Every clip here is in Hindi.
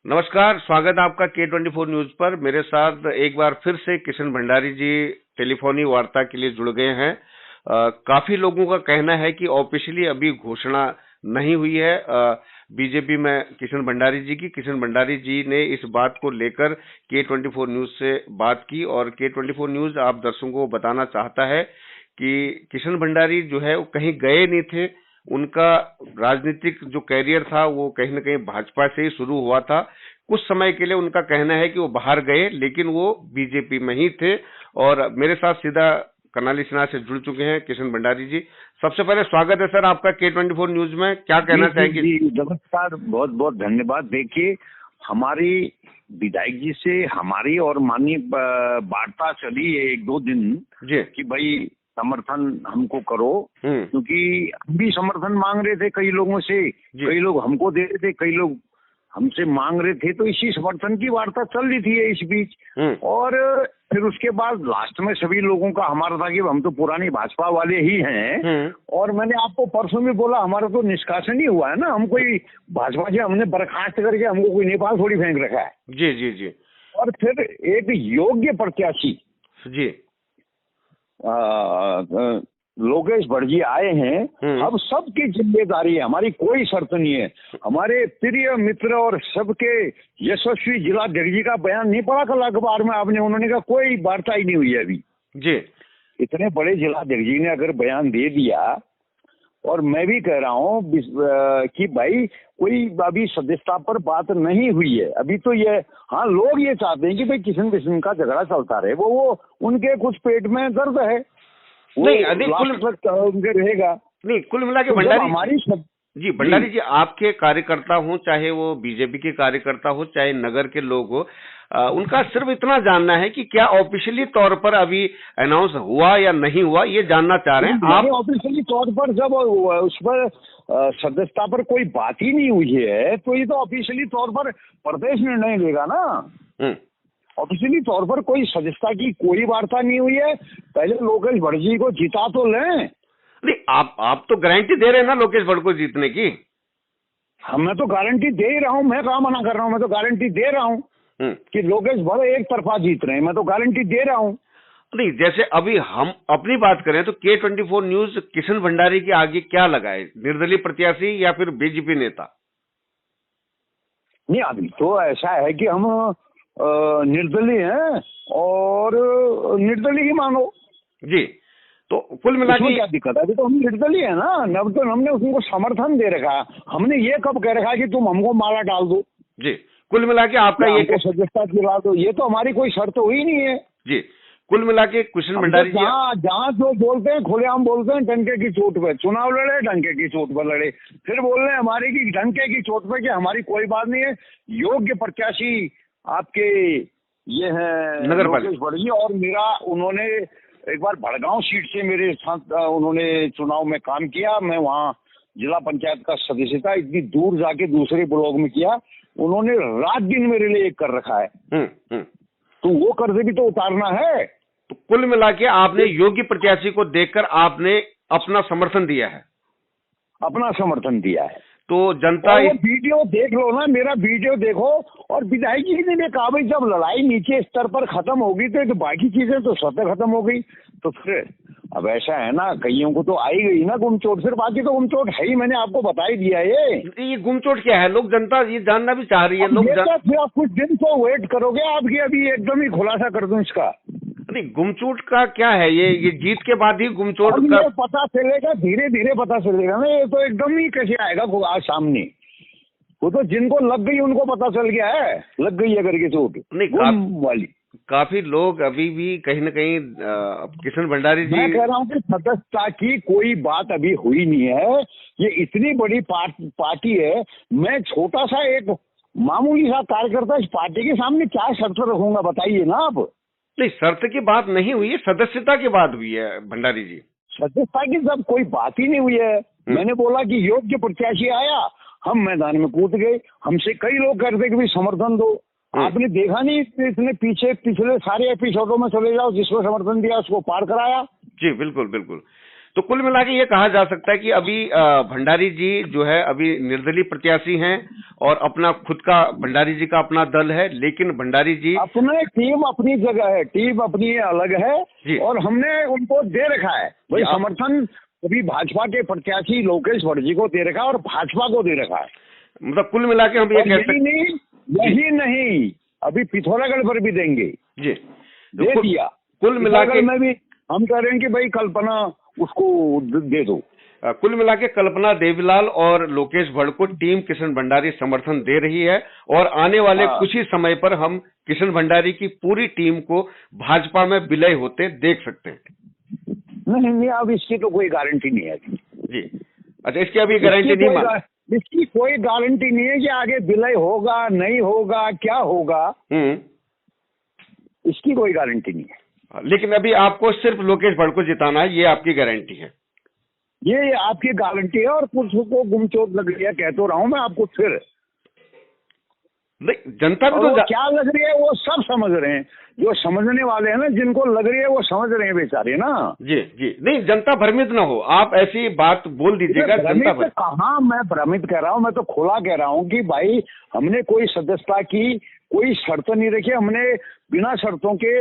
नमस्कार, स्वागत है आपका K24 न्यूज पर। मेरे साथ एक बार फिर से किशन भंडारी जी टेलीफोनी वार्ता के लिए जुड़ गए हैं। काफी लोगों का कहना है कि ऑफिशियली अभी घोषणा नहीं हुई है बीजेपी में किशन भंडारी जी ने इस बात को लेकर K24 न्यूज से बात की और K24 न्यूज आप दर्शकों को बताना चाहता है कि किशन भंडारी जो है वो कहीं गए नहीं थे। उनका राजनीतिक जो कैरियर था वो कहीं न कहीं भाजपा से ही शुरू हुआ था। कुछ समय के लिए उनका कहना है कि वो बाहर गए, लेकिन वो बीजेपी में ही थे। और मेरे साथ सीधा करनाली सिन्हा से जुड़ चुके हैं किशन भंडारी जी। सबसे पहले स्वागत है सर आपका K24 न्यूज में। क्या कहना चाहेंगे? जी, नमस्कार, बहुत बहुत धन्यवाद। देखिए, हमारी विधायक जी से हमारी और माननीय वार्ता चली है 1-2 दिन जी कि भाई समर्थन हमको करो, क्योंकि हम भी समर्थन मांग रहे थे कई लोगों से, कई लोग हमको दे रहे थे, कई लोग हमसे मांग रहे थे, तो इसी समर्थन की वार्ता चल रही थी इस बीच। और फिर उसके बाद लास्ट में सभी लोगों का हमारा था कि हम तो पुरानी भाजपा वाले ही हैं। और मैंने आपको परसों भी बोला, हमारा तो निष्कासन ही हुआ है ना, हम कोई भाजपा से हमने बर्खास्त करके हमको कोई नेपाल थोड़ी फेंक रखा है। जी जी जी। और फिर एक योग्य प्रत्याशी जी लोकेश भटजी आए हैं। अब सबकी जिम्मेदारी है, हमारी कोई शर्त नहीं है। हमारे प्रिय मित्र और सबके यशस्वी जिलाध्यक्ष जी का बयान नहीं पड़ा कल अखबार में आपने? उन्होंने कहा कोई वार्ता ही नहीं हुई है अभी। जी, इतने बड़े जिलाध्यक्ष जी ने अगर बयान दे दिया, और मैं भी कह रहा हूँ कि भाई कोई अभी सदस्यता पर बात नहीं हुई है अभी। तो ये हाँ, लोग ये चाहते हैं कि भाई किशन बिशन का झगड़ा चलता रहे, वो उनके कुछ पेट में दर्द है, नहीं अधिक उनके रहेगा। नहीं, कुल मिला के तो भंडारी हमारी जी भंडारी जी, आपके कार्यकर्ता हो, चाहे वो बीजेपी के कार्यकर्ता हो, चाहे नगर के लोग हो, उनका सिर्फ इतना जानना है कि क्या ऑफिशियली तौर पर अभी अनाउंस हुआ या नहीं हुआ, ये जानना चाह रहे हैं आप। ऑफिशियली तौर पर जब उस पर सदस्यता पर कोई बात ही नहीं हुई है, तो ये तो ऑफिशियली तौर पर प्रदेश निर्णय लेगा ना। ऑफिशियली तौर पर कोई सदस्यता की कोई वार्ता नहीं हुई है। पहले लोकेश भटजी को जिता तो लें। नहीं, आप तो गारंटी दे रहे हैं ना लोकेश भट्ट को जीतने की। मैं तो गारंटी दे ही रहा हूँ, मैं कहाँ मना कर रहा हूँ, मैं तो गारंटी दे रहा हूँ कि लोकेश भट्ट एक तरफा जीत रहे हैं, मैं तो गारंटी दे रहा हूँ। नहीं, जैसे अभी हम अपनी बात करें तो K24 न्यूज किशन भंडारी के आगे क्या लगाए, निर्दलीय प्रत्याशी या फिर बीजेपी नेता? नहीं, अभी तो ऐसा है कि हम निर्दलीय हैं और निर्दलीय ही मानो जी। तो कुल मिला के क्या दिक्कत है? तो हम निर्दलीय है ना, अब तो हमने उनको समर्थन दे रखा है। हमने ये कब कह रखा है कि तुम हमको माला डाल दो? जी, कुल मिला के आपका ये सदस्यता दिला दो, ये तो हमारी कोई शर्त हुई नहीं है। जी, कुल मिला के किशन भंडारी जी जहाँ जो बोलते हैं खुलेआम बोलते हैं, डंके की चोट पे चुनाव लड़े, डंके की चोट पर लड़े, फिर बोल रहे हैं हमारी की डंके की चोट पे कि हमारी कोई बात नहीं है। योग्य प्रत्याशी आपके ये है नगर लोकेश भटजी, और मेरा उन्होंने एक बार भड़गांव सीट से मेरे साथ उन्होंने चुनाव में काम किया। मैं वहाँ जिला पंचायत का सदस्य था, इतनी दूर जाके दूसरे ब्लॉक में किया। उन्होंने रात दिन मेरे लिए एक कर रखा है। तो वो कर्ज भी तो उतारना है। तो कुल मिला के आपने योग्य प्रत्याशी को देखकर आपने अपना समर्थन दिया है? अपना समर्थन दिया है। तो जनता वीडियो देख लो ना, मेरा वीडियो देखो। और विधायक जी ने कहा भाई जब लड़ाई नीचे स्तर पर खत्म होगी तो बाकी चीजें तो स्वतः खत्म हो गई। तो फिर अब ऐसा है ना, कईयों को तो आई गई ना गुमचोट, फिर बाकी तो गुमचोट है ही, मैंने आपको बता ही दिया। ये गुमचोट क्या है, लोग जनता ये जानना भी चाह रही है। फिर आप कुछ दिन तो वेट करोगे, आपकी अभी एकदम ही खुलासा कर दूं इसका। नहीं, गुमचोट का क्या है, ये जीत के बाद ही गुमचोट का पता चलेगा, धीरे धीरे पता चलेगा ना। ये तो एकदम ही कैसे आएगा आज सामने? वो तो जिनको लग गई उनको पता चल गया है, लग गई है करके चोट नहीं वाली। काफी लोग अभी भी कहीं न कहीं किशन भंडारी जी, मैं कह रहा हूँ कि सदस्यता की कोई बात अभी हुई नहीं है। ये इतनी बड़ी पार्टी है, मैं छोटा सा एक मामूली सा कार्यकर्ता इस पार्टी के सामने क्या शर्त रखूंगा, बताइए ना आप। नहीं, शर्त की बात नहीं हुई है, सदस्यता की बात हुई है भंडारी जी। सदस्यता की जब कोई बात ही नहीं हुई है। मैंने बोला कि योग्य प्रत्याशी आया, हम मैदान में कूद गए। हमसे कई लोग कहते कि भाई समर्थन दो। आपने देखा नहीं, इतने पिछले सारे एपिसोडों में चले जाओ, जिसको समर्थन दिया उसको पार कराया। जी बिल्कुल बिल्कुल। तो कुल मिला के ये कहा जा सकता है कि अभी भंडारी जी जो है अभी निर्दलीय प्रत्याशी हैं और अपना खुद का भंडारी जी का अपना दल है, लेकिन भंडारी जी अपना टीम अपनी जगह है, टीम अपनी अलग है और हमने उनको दे रखा है भाई समर्थन। अभी भाजपा के प्रत्याशी लोकेश भट्ट जी को दे रखा है और भाजपा को दे रखा है। मतलब कुल मिला के हम ये कह सकते हैं यही नहीं, अभी पिथौरागढ़ पर भी देंगे जी, दे दिया। कुल मिला के में भी हम कह रहे हैं कि भाई कल्पना उसको दे दो। कुल मिला के कल्पना देवीलाल और लोकेश भट्ट को टीम किशन भंडारी समर्थन दे रही है और आने वाले कुछ ही समय पर हम किशन भंडारी की पूरी टीम को भाजपा में विलय होते देख सकते हैं। नहीं, अब इसकी तो कोई गारंटी नहीं है जी। अच्छा, इसकी अभी गारंटी नहीं मान, इसकी कोई गारंटी नहीं है कि आगे विलय होगा नहीं होगा क्या होगा, इसकी कोई गारंटी नहीं है। लेकिन अभी आपको सिर्फ लोकेश भट्ट को जिताना है, ये आपकी गारंटी है? ये आपकी गारंटी है और कुछ को गुमचोट लग रही है, कह तो रहा हूं मैं आपको। फिर नहीं, जनता भी तो क्या लग रही है वो सब समझ रहे हैं, जो समझने वाले हैं ना, जिनको लग रही है वो समझ रहे हैं बेचारे ना। जी जी, नहीं जनता भ्रमित ना हो, आप ऐसी बात बोल दीजिएगा। जनता कहाँ मैं भ्रमित कह रहा हूँ, मैं तो खुला कह रहा हूँ कि भाई हमने कोई सदस्यता की कोई शर्त नहीं रखी, हमने बिना शर्तों के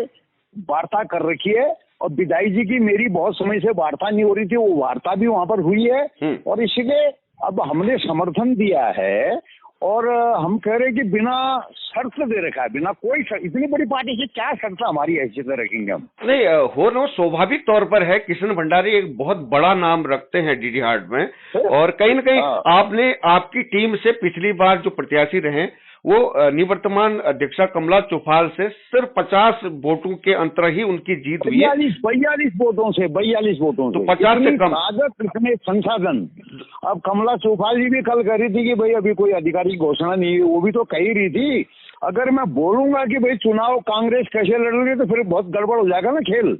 वार्ता कर रखी है और विदाई जी की मेरी बहुत समय से वार्ता नहीं हो रही थी, वो वार्ता भी वहां पर हुई है और इसीलिए अब हमने समर्थन दिया है और हम कह रहे हैं कि बिना शर्त दे रखा है, बिना कोई शर्त। इतनी बड़ी पार्टी से क्या शर्त हमारी हैसियत रखेंगे हम? नहीं हो ना, स्वाभाविक तौर पर है। किशन भंडारी एक बहुत बड़ा नाम रखते हैं डीडी हार्ट में और कहीं ना कहीं आपने आपकी टीम से पिछली बार जो प्रत्याशी रहे वो निवर्तमान अध्यक्षा कमला चौफाल से सिर्फ 50 वोटों के अंतर ही उनकी जीत हुई है। 42 वोटों से, 42 वोटों से, तो 50 से कम इतने संसाधन। अब कमला चौफाल जी भी कल कह रही थी कि भाई अभी कोई अधिकारिक घोषणा नहीं है, वो भी तो कह रही थी। अगर मैं बोलूंगा कि भाई चुनाव कांग्रेस कैसे लड़ रही है तो फिर बहुत गड़बड़ हो जाएगा ना खेल।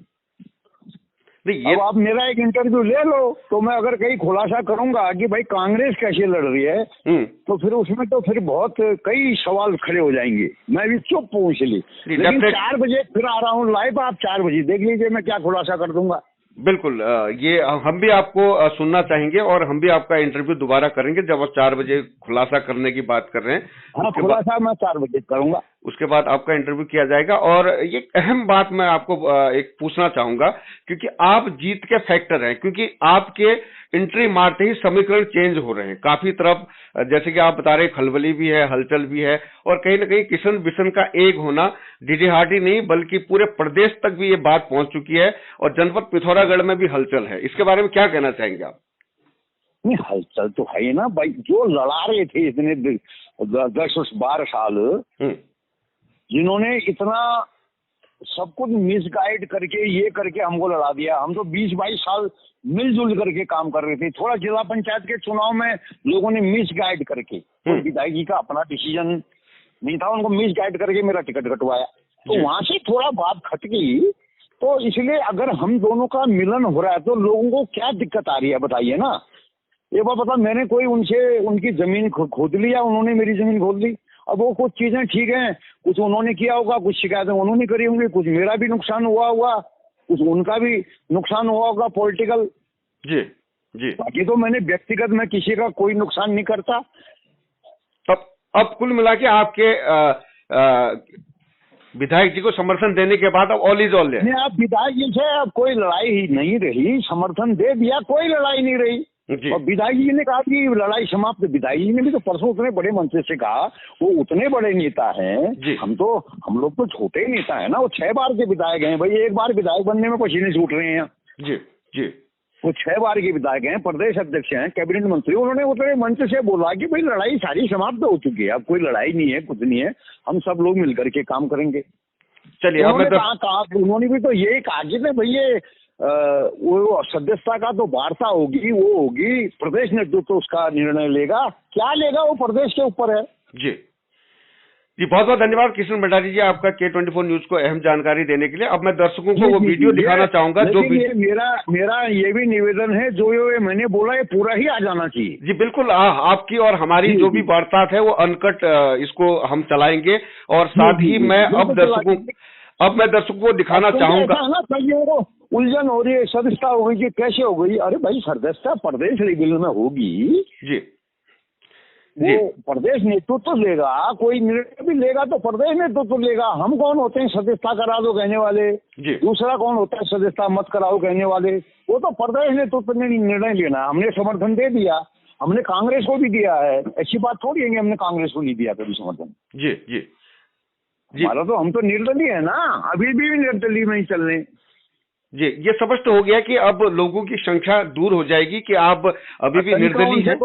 अब आप मेरा एक इंटरव्यू ले लो तो मैं अगर कहीं खुलासा करूंगा कि भाई कांग्रेस कैसे लड़ रही है तो फिर उसमें तो फिर बहुत कई सवाल खड़े हो जाएंगे। मैं भी चुप हूँ इसलिए, लेकिन 4 बजे फिर आ रहा हूँ लाइव, आप 4 बजे देख लीजिए मैं क्या खुलासा कर दूंगा। बिल्कुल, ये हम भी आपको सुनना चाहेंगे और हम भी आपका इंटरव्यू दोबारा करेंगे जब आप 4 बजे खुलासा करने की बात कर रहे हैं। हाँ, खुलासा मैं 4 बजे करूंगा, उसके बाद आपका इंटरव्यू किया जाएगा। और ये अहम बात मैं आपको एक पूछना चाहूंगा क्योंकि आप जीत के फैक्टर हैं, क्योंकि आपके एंट्री मारते ही समीकरण चेंज हो रहे हैं काफी तरफ, जैसे कि आप बता रहे खलबली भी है, हलचल भी है और कहीं ना कहीं किशन बिशन का एक होना डीडी हार्ट ही नहीं बल्कि पूरे प्रदेश तक भी ये बात पहुंच चुकी है और जनपद पिथौरागढ़ में भी हलचल है। इसके बारे में क्या कहना चाहेंगे आप? नहीं, हलचल तो है ना भाई, जो लड़ा रहे थे इतने 10-12 साल, जिन्होंने इतना सब कुछ मिसगाइड करके ये करके हमको लड़ा दिया। हम तो 20-22 साल मिलजुल करके काम कर रहे थे। थोड़ा जिला पंचायत के चुनाव में लोगों ने मिसगाइड करके, विधायक जी का अपना डिसीजन नहीं था, उनको मिसगाइड करके मेरा टिकट कटवाया, तो वहां से थोड़ा बात खटकी। तो इसलिए अगर हम दोनों का मिलन हो रहा है तो लोगों को क्या दिक्कत आ रही है बताइए ना। एक बार पता, मैंने कोई उनसे उनकी जमीन खोद ली या उन्होंने मेरी जमीन खोद ली। अब वो कुछ चीजें ठीक हैं, कुछ उन्होंने किया होगा, कुछ शिकायतें उन्होंने करी होंगी, कुछ मेरा भी नुकसान हुआ होगा, कुछ उनका भी नुकसान हुआ होगा पॉलिटिकल। जी जी, बाकी तो मैंने व्यक्तिगत में किसी का कोई नुकसान नहीं करता। तब अब कुल मिला के आपके विधायक जी को समर्थन देने के बाद अब ऑल इज ऑल है। आप विधायक जी से अब कोई लड़ाई ही नहीं रही, समर्थन दे दिया, कोई लड़ाई नहीं रही। और विधायक जी ने कहा कि लड़ाई समाप्त। विधायक जी ने भी तो परसों उतने बड़े मंच से कहा, वो उतने बड़े नेता हैं, हम लोग तो छोटे नेता है ना। वो 6 बार के विधायक हैं भाई, एक बार विधायक बनने में पसीने छूट रहे हैं। जी जी, वो 6 बार के विधायक हैं, प्रदेश अध्यक्ष हैं, कैबिनेट मंत्री। उन्होंने उतने मंच से बोला कि भाई लड़ाई सारी समाप्त हो चुकी है, अब कोई लड़ाई नहीं है, कुछ नहीं है, हम सब लोग मिलकर के काम करेंगे। चलिए, उन्होंने भी तो यही कहा कि भैया वो सदस्यता का तो वार्ता होगी, वो होगी, प्रदेश नेतृत्व तो उसका निर्णय लेगा, क्या लेगा वो प्रदेश के ऊपर है। जी जी, बहुत बहुत धन्यवाद किशन भंडारी जी, आपका K24 न्यूज को अहम जानकारी देने के लिए। अब मैं दर्शकों को वो वीडियो दिखाना चाहूंगा जो मेरा ये भी निवेदन है, जो ये मैंने बोला ये पूरा ही आ जाना चाहिए। जी बिल्कुल, आपकी और हमारी जो भी वार्ता है वो अनकट इसको हम चलाएंगे और साथ ही मैं अब दर्शकों को दिखाना चाहूंगा। उलझन हो रही है, सदस्यता हो गई कि कैसे हो गई। अरे भाई सदस्यता प्रदेश लेवल में होगी जी वो प्रदेश नेतृत्व तो लेगा, कोई निर्णय भी लेगा तो प्रदेश नेतृत्व तो लेगा। हम कौन होते हैं सदस्यता करा दो कहने वाले, दूसरा कौन होता है सदस्यता मत कराओ कहने वाले। वो तो प्रदेश नेतृत्व ने निर्णय लेना। हमने समर्थन दे दिया, हमने कांग्रेस को भी दिया है, ऐसी बात थोड़ी है कि हमने कांग्रेस को नहीं दिया कभी समर्थन। जी जी हमारा तो, हम तो निर्दलीय है ना, अभी भी निर्दलीय में ही चल रहे। जी, ये स्पष्ट हो गया कि अब लोगों की संख्या दूर हो जाएगी कि आप अभी भी निर्दलीय हैं।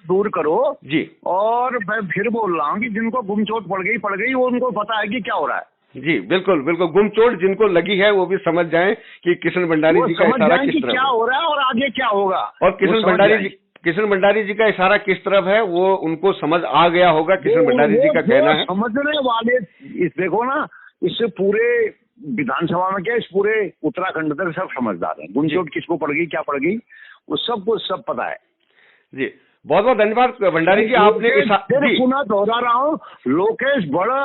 दूर करो जी। और मैं फिर बोल रहा हूँ कि जिनको गुमचोट पड़ गई वो उनको पता है कि क्या हो रहा है। जी बिल्कुल बिल्कुल, गुमचोट जिनको लगी है वो भी समझ जाएं कि किशन भंडारी जी का इशारा किस तरफ क्या हो रहा है और आगे क्या होगा। और किशन भंडारी जी का इशारा किस तरफ है वो उनको समझ आ गया होगा। किशन भंडारी जी का कहना है, समझने वाले इस देखो ना, इससे पूरे विधानसभा में क्या, इस पूरे उत्तराखंड तक सब समझदार है। गुमचोट किसको पड़ गई, क्या पड़ गई, वो सबको सब पता है। जी बहुत बहुत धन्यवाद भंडारी जी, आपने पुनः दोहरा रहा हूँ, लोकेश बड़ा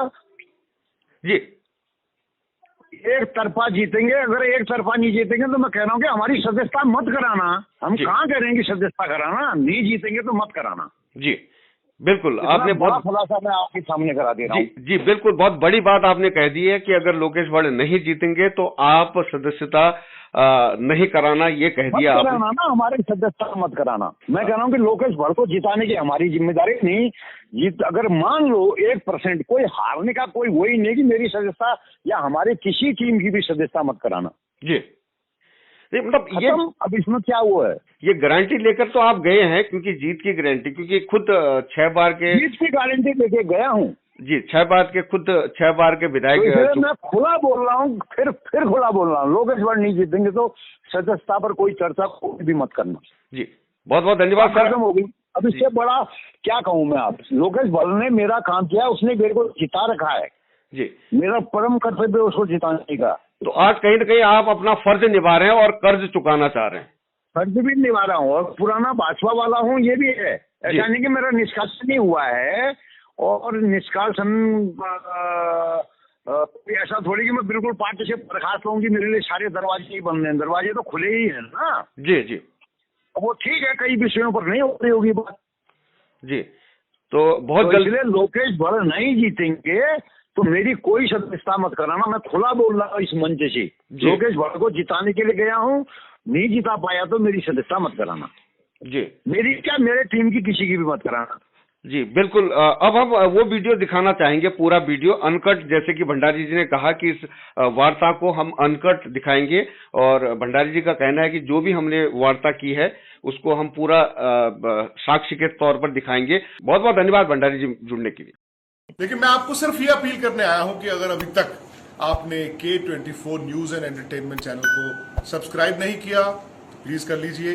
जी एक तरफा जीतेंगे। अगर एक तरफा नहीं जीतेंगे तो मैं कह रहा हूँ कि हमारी सदस्यता मत कराना। हम कहाँ कह रहे हैं कि सदस्यता कराना, नहीं जीतेंगे तो मत कराना। जी बिल्कुल, आपने बहुत खुलासा मैं आपके सामने करा दे रहा हूँ। जी बिल्कुल, बहुत बड़ी बात आपने कह दी है कि अगर लोकेश बड़े नहीं जीतेंगे तो आप सदस्यता नहीं कराना, ये कह दिया आपने ना, हमारी सदस्यता मत कराना। मैं कह रहा हूँ कि लोकेश भट्ट को जिताने की हमारी जिम्मेदारी नहीं। जीत अगर मान लो 1%, कोई हारने का कोई वही नहीं कि मेरी सदस्यता या हमारे किसी टीम की भी सदस्यता मत कराना। जी मतलब ये अब इसमें क्या हुआ है, ये गारंटी लेकर तो आप गए हैं, क्योंकि जीत की गारंटी, क्योंकि खुद 6 बार के जीत की गारंटी लेके गया हूँ जी, 6 बार के विधायक। तो मैं खुला बोल रहा हूँ, फिर खुला बोल रहा हूँ, लोकेश बड़ नहीं जीतेंगे तो सदस्यता पर कोई चर्चा कोई भी मत करना। जी बहुत बहुत धन्यवाद सर। खत्म हो गई। अब इससे बड़ा क्या कहूँ मैं आप, लोकेश बड़ ने मेरा काम किया, उसने मेरे को जिता रखा है जी, मेरा परम कर्तव्य है उसको जिताने का। तो आज कहीं न कहीं आप अपना फर्ज निभा रहे हैं और कर्ज चुकाना चाह रहे हैं। फर्ज भी निभा रहा हूँ और पुराना भाजपा वाला हूँ, ये भी है। ऐसा नहीं कि मेरा निष्कासन नहीं हुआ है, और निष्कासन ऐसा थोड़ी कि मैं बिल्कुल पार्टी से बर्खास्त हूँ कि मेरे लिए सारे दरवाजे ही बंद हैं। दरवाजे तो खुले ही हैं ना। जी जी, वो ठीक है, कई विषयों पर नहीं हो रही होगी बात। जी तो बहुत जल्द इसलिए लोकेश बड़ नहीं जीतेंगे तो मेरी कोई सदस्यता मत कराना। मैं खुला बोल रहा हूँ इस मंच से, लोकेश बड़ को जिताने के लिए गया हूँ, नहीं जिता पाया तो मेरी सदस्यता मत कराना। जी, मेरी क्या, मेरे टीम की किसी की भी मत कराना। जी बिल्कुल। अब हम वो वीडियो दिखाना चाहेंगे, पूरा वीडियो अनकट, जैसे कि भंडारी जी ने कहा कि इस वार्ता को हम अनकट दिखाएंगे, और भंडारी जी का कहना है कि जो भी हमने वार्ता की है उसको हम पूरा साक्ष्य के तौर पर दिखाएंगे। बहुत बहुत धन्यवाद भंडारी जी जुड़ने के लिए। लेकिन मैं आपको सिर्फ ये अपील करने आया हूं कि अगर अभी तक आपने K24 news and entertainment channel को सब्सक्राइब नहीं किया तो प्लीज कर लीजिए।